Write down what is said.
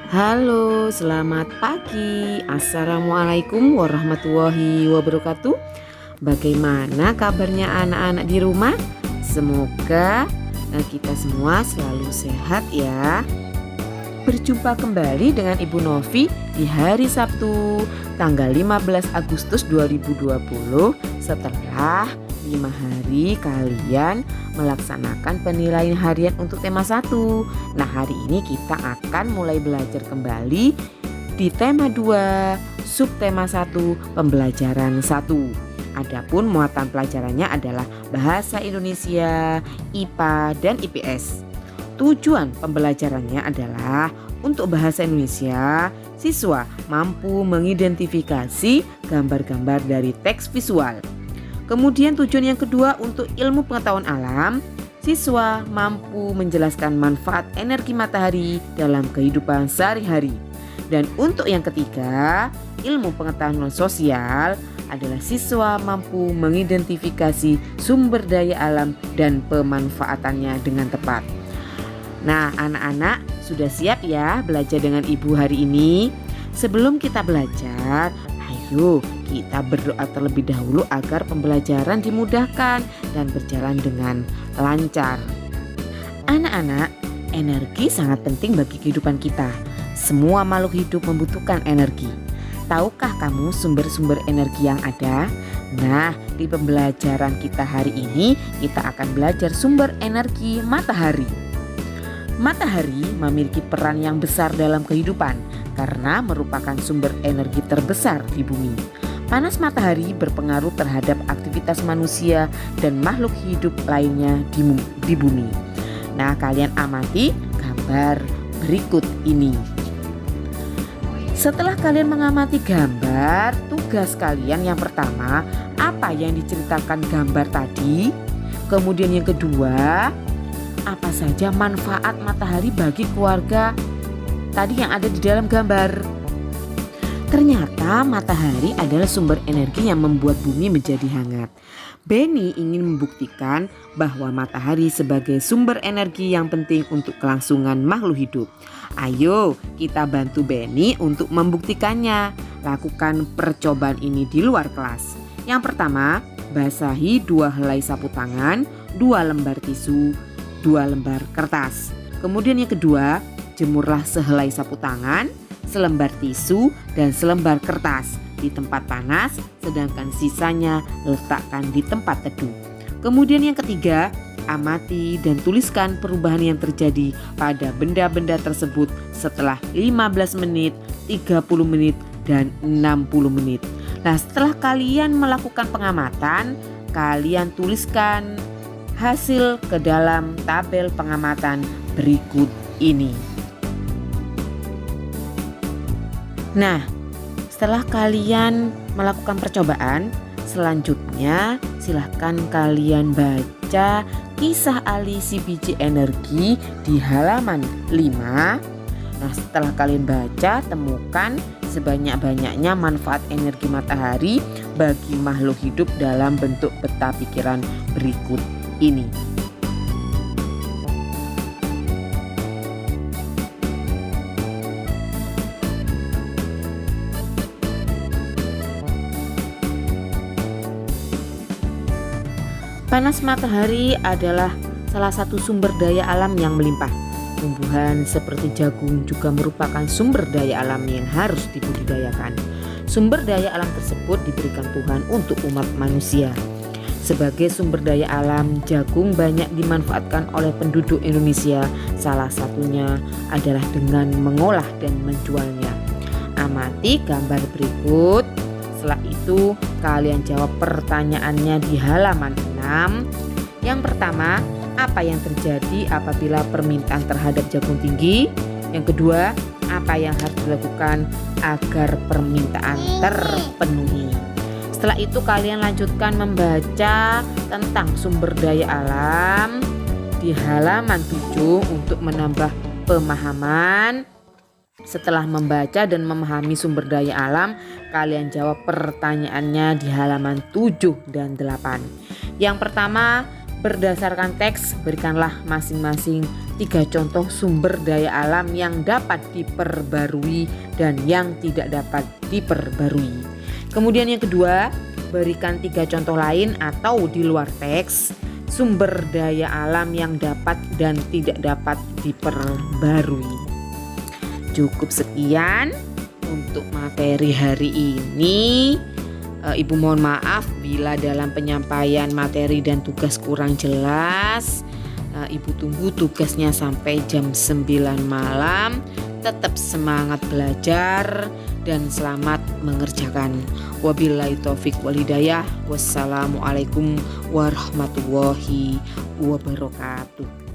Halo, selamat pagi. Assalamualaikum warahmatullahi wabarakatuh. Bagaimana kabarnya anak-anak di rumah? Semoga kita semua selalu sehat ya. Berjumpa kembali dengan Ibu Novi di hari Sabtu tanggal 15 Agustus 2020 setelah 5 hari kalian melaksanakan penilaian harian untuk tema 1. Nah, hari ini kita akan mulai belajar kembali di tema 2, subtema 1, pembelajaran 1. Adapun muatan pelajarannya adalah bahasa Indonesia, IPA, dan IPS. Tujuan pembelajarannya adalah untuk bahasa Indonesia, siswa mampu mengidentifikasi gambar-gambar dari teks visual. Kemudian tujuan yang kedua untuk ilmu pengetahuan alam, siswa mampu menjelaskan manfaat energi matahari dalam kehidupan sehari-hari. Dan untuk yang ketiga, ilmu pengetahuan sosial adalah siswa mampu mengidentifikasi sumber daya alam dan pemanfaatannya dengan tepat. Nah, anak-anak sudah siap ya belajar dengan Ibu hari ini? Sebelum kita belajar, ayo kita berdoa terlebih dahulu agar pembelajaran dimudahkan dan berjalan dengan lancar. Anak-anak, energi sangat penting bagi kehidupan kita. Semua makhluk hidup membutuhkan energi. Tahukah kamu sumber-sumber energi yang ada? Nah, di pembelajaran kita hari ini kita akan belajar sumber energi matahari. Matahari memiliki peran yang besar dalam kehidupan karena merupakan sumber energi terbesar di bumi. Panas matahari berpengaruh terhadap aktivitas manusia dan makhluk hidup lainnya di bumi. Nah, kalian amati gambar berikut ini. Setelah kalian mengamati gambar, tugas kalian yang pertama, apa yang diceritakan gambar tadi? Kemudian yang kedua, apa saja manfaat matahari bagi keluarga tadi yang ada di dalam gambar? Ternyata matahari adalah sumber energi yang membuat bumi menjadi hangat. Benny ingin membuktikan bahwa matahari sebagai sumber energi yang penting untuk kelangsungan makhluk hidup. Ayo kita bantu Benny untuk membuktikannya. Lakukan percobaan ini di luar kelas. Yang pertama, basahi 2 helai sapu tangan, 2 lembar tisu, 2 lembar kertas. Kemudian yang kedua, jemurlah sehelai sapu tangan, selembar tisu, dan selembar kertas di tempat panas, sedangkan sisanya letakkan di tempat teduh. Kemudian yang ketiga, amati dan tuliskan perubahan yang terjadi pada benda-benda tersebut setelah 15 menit, 30 menit, dan 60 menit. Nah, setelah kalian melakukan pengamatan, kalian tuliskan hasil ke dalam tabel pengamatan berikut ini. Nah, setelah kalian melakukan percobaan, selanjutnya silahkan kalian baca kisah Ali si biji energi di halaman 5. Nah, setelah kalian baca, temukan sebanyak-banyaknya manfaat energi matahari bagi makhluk hidup dalam bentuk peta pikiran berikut ini. Panas matahari adalah salah satu sumber daya alam yang melimpah. Tumbuhan seperti jagung juga merupakan sumber daya alam yang harus dibudidayakan. Sumber daya alam tersebut diberikan Tuhan untuk umat manusia. Sebagai sumber daya alam, jagung banyak dimanfaatkan oleh penduduk Indonesia. Salah satunya adalah dengan mengolah dan menjualnya. Amati gambar berikut. Setelah itu kalian jawab pertanyaannya di halaman 6. Yang pertama, apa yang terjadi apabila permintaan terhadap jagung tinggi? Yang kedua, apa yang harus dilakukan agar permintaan terpenuhi? Setelah itu kalian lanjutkan membaca tentang sumber daya alam di halaman 7 untuk menambah pemahaman. Setelah membaca dan memahami sumber daya alam, kalian jawab pertanyaannya di halaman 7 dan 8. Yang pertama, Berdasarkan teks, berikanlah masing-masing 3 contoh sumber daya alam yang dapat diperbarui dan yang tidak dapat diperbarui. Kemudian yang kedua, berikan 3 contoh lain atau di luar teks sumber daya alam yang dapat dan tidak dapat diperbarui. Cukup sekian untuk materi hari ini. Ibu mohon maaf bila dalam penyampaian materi dan tugas kurang jelas. Ibu tunggu tugasnya sampai jam 9 malam. Tetap semangat belajar dan selamat mengerjakan. Wabillahi taufik wal hidayah. Wassalamualaikum warahmatullahi wabarakatuh.